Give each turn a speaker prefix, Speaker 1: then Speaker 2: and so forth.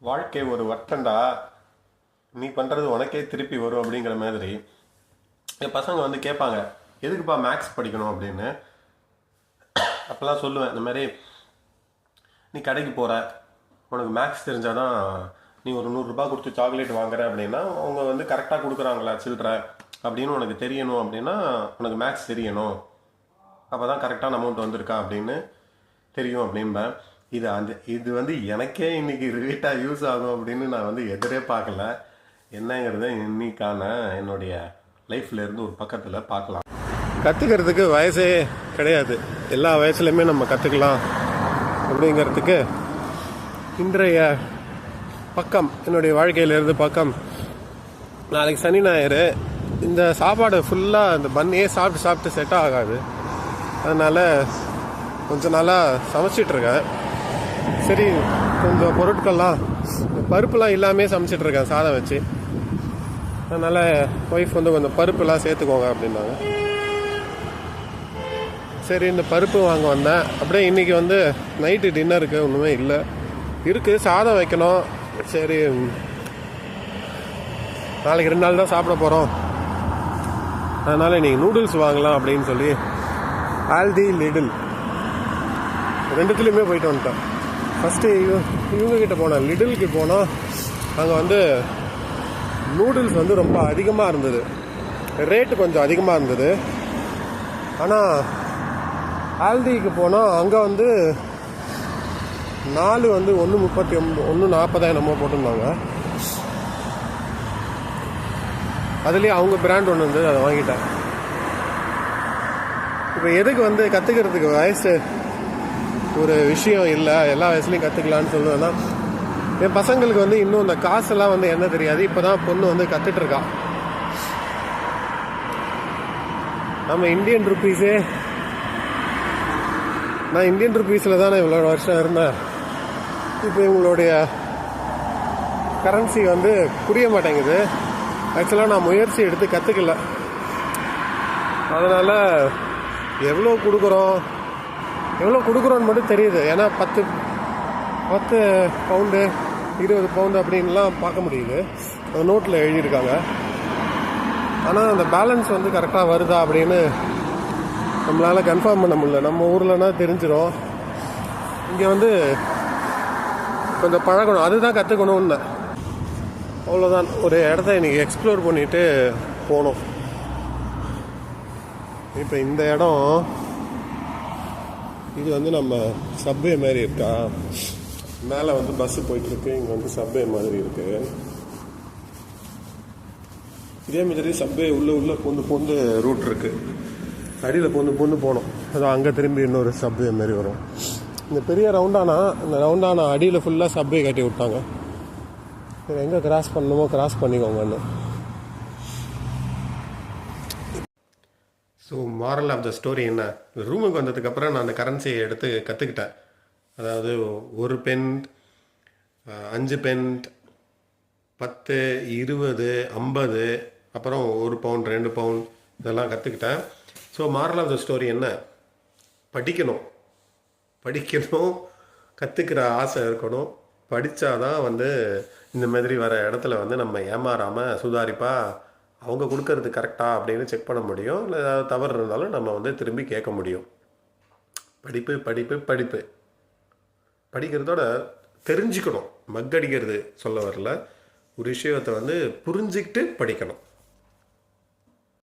Speaker 1: வாழ்க்கை ஒரு வட்டண்டா, நீ பண்ணுறது உனக்கே திருப்பி வரும் அப்படிங்கிற மாதிரி என் பசங்க வந்து கேட்பாங்க, எதுக்குப்பா மேக்ஸ் படிக்கணும் அப்படின்னு. அப்போல்லாம் சொல்லுவேன், இந்த மாதிரி நீ கடைக்கு போகிற, உனக்கு மேக்ஸ் தெரிஞ்சாதான் நீ ஒரு 100 ரூபாய் கொடுத்து சாக்லேட் வாங்குற அப்படின்னா அவங்க வந்து கரெக்டாக கொடுக்குறாங்களா சில்லற அப்படின்னு உனக்கு தெரியணும். அப்படின்னா உனக்கு மேக்ஸ் தெரியணும், அப்போ தான் கரெக்டான அமௌண்ட் வந்திருக்கா அப்படின்னு தெரியும் அப்படின்பேன். இது வந்து எனக்கே இன்னைக்கு ரிலேட்டாக யூஸ் ஆகும் அப்படின்னு நான் வந்து எதிரே பார்க்கல. என்னங்கிறத இன்னைக்கான என்னுடைய லைஃப்ல இருந்து ஒரு பக்கத்தில் பார்க்கலாம். கற்றுக்கிறதுக்கு வயசே கிடையாது, எல்லா வயசுலையுமே நம்ம கற்றுக்கலாம் அப்படிங்கிறதுக்கு இன்றைய பக்கம், என்னுடைய வாழ்க்கையிலேருந்து பக்கம், நாளைக்கு சனி ஞாயிறு, இந்த சாப்பாடு ஃபுல்லாக இந்த பண்ணையே சாப்பிட்டு சாப்பிட்டு செட் ஆகாது. அதனால் கொஞ்ச நாளாக சமைச்சிட்ருக்கேன். சரி, கொஞ்சம் பொருட்கள்லாம் பருப்புலாம் இல்லாமல் சமைச்சிட்ருக்கேன் சாதம் வச்சு. அதனால் ஒய்ஃப் வந்து கொஞ்சம் பருப்புலாம் சேர்த்துக்கோங்க அப்படின்னாங்க. சரி, இந்த பருப்பு வாங்க வந்தேன். அப்படியே இன்றைக்கி வந்து நைட்டு டின்னருக்கு ஒன்றுமே இல்லை, இருக்குது, சாதம் வைக்கணும். சரி, நாளைக்கு 2 நாள் தான் சாப்பிட போகிறோம், அதனால் இன்றைக்கி நூடுல்ஸ் வாங்கலாம் அப்படின்னு சொல்லி ஆல்டி லிடில் ரெண்டுத்துலேயுமே போயிட்டு வந்துட்டேன். ஃபஸ்ட்டு இவங்கக்கிட்ட போனேன், லிடிலுக்கு போனால் அங்கே வந்து நூடுல்ஸ் வந்து ரொம்ப அதிகமாக இருந்தது, ரேட்டு கொஞ்சம் அதிகமாக இருந்தது. ஆனால் ஆல்டிக்கு போனால் அங்கே வந்து 4 வந்து 139 140 என்னமோ போட்டிருந்தாங்க. அதுலேயே அவங்க பிராண்ட் ஒன்று இருந்தது, அதை வாங்கிட்டேன். இப்போ எதுக்கு வந்து கற்றுக்கிறதுக்கு வயசு ஒரு விஷயம் இல்லை, எல்லா வயசுலையும் கற்றுக்கலான்னு சொல்லுவேன்னா, என் பசங்களுக்கு வந்து இன்னும் இந்த காசெல்லாம் வந்து என்ன தெரியாது. இப்போ தான் பொண்ணு வந்து கற்றுட்ருக்கா. நம்ம இந்தியன் ருப்பீஸே, நான் இந்தியன் ருப்பீஸில் தானே இவ்வளோ வருஷம் இருந்தேன். இப்போ இவங்களுடைய கரன்சி வந்து புரிய மாட்டேங்குது. ஆக்சுவலாக நான் முயற்சி எடுத்து கற்றுக்கல. அதனால் எவ்வளோ கொடுக்குறோன்னு மட்டும் தெரியுது. ஏன்னா 10 பவுண்டு 20 பவுண்டு அப்படின்லாம் பார்க்க முடியுது, அந்த நோட்டில் எழுதியிருக்காங்க. ஆனால் அந்த பேலன்ஸ் வந்து கரெக்டாக வருதா அப்படின்னு நம்மளால் கன்ஃபார்ம் பண்ண முடியல. நம்ம ஊர்லனா தெரிஞ்சிடும், இங்கே வந்து கொஞ்சம் பழகணும், அதுதான் கற்றுக்கணும்னு. அவ்வளோதான். ஒரு இடத்த இன்றைக்கி எக்ஸ்ப்ளோர் பண்ணிவிட்டு போனோம். இப்போ இந்த இடம் இது வந்து நம்ம சப்வே மாதிரி இருக்கா, மேலே வந்து பஸ்ஸு போயிட்டுருக்கு, இங்கே வந்து சப்வே மாதிரி இருக்குது. இதே மாதிரி சப்வே உள்ளே பொந்து ரூட் இருக்குது, அடியில் பொந்து போனோம். அதான் அங்கே திரும்பி இன்னொரு சப்வே மாதிரி வரும். இந்த பெரிய இந்த ரவுண்டானா அடியில் ஃபுல்லாக சப்வே கட்டி விட்டாங்க. எங்கே கிராஸ் பண்ணணுமோ கிராஸ் பண்ணிக்கோங்கன்னு. So moral of the story என்ன, ரூமுக்கு வந்ததுக்கப்புறம் நான் அந்த கரன்சியை எடுத்து கற்றுக்கிட்டேன். அதாவது 1 பென்ட், 5 பென்ட், 10, 20, 50, அப்புறம் 1 பவுண்ட் 2 பவுண்ட் இதெல்லாம் கற்றுக்கிட்டேன். So moral of the story என்ன, படிக்கணும், கற்றுக்கிற ஆசை இருக்கணும். படித்தாதான் வந்து இந்த மாதிரி வர இடத்துல வந்து நம்ம ஏமாறாமல் சுதாரிப்பாக அவங்க கொடுக்கறது கரெக்டா அப்படின்னு செக் பண்ண முடியும். இல்லை ஏதாவது தவறு இருந்தாலும் நம்ம வந்து திரும்பி கேட்க முடியும். படிப்பு படிக்கிறதோட தெரிஞ்சுக்கணும், மக்கடிக்கிறது சொல்ல வரல, ஒரு விஷயத்தை வந்து புரிஞ்சுக்கிட்டு படிக்கணும்.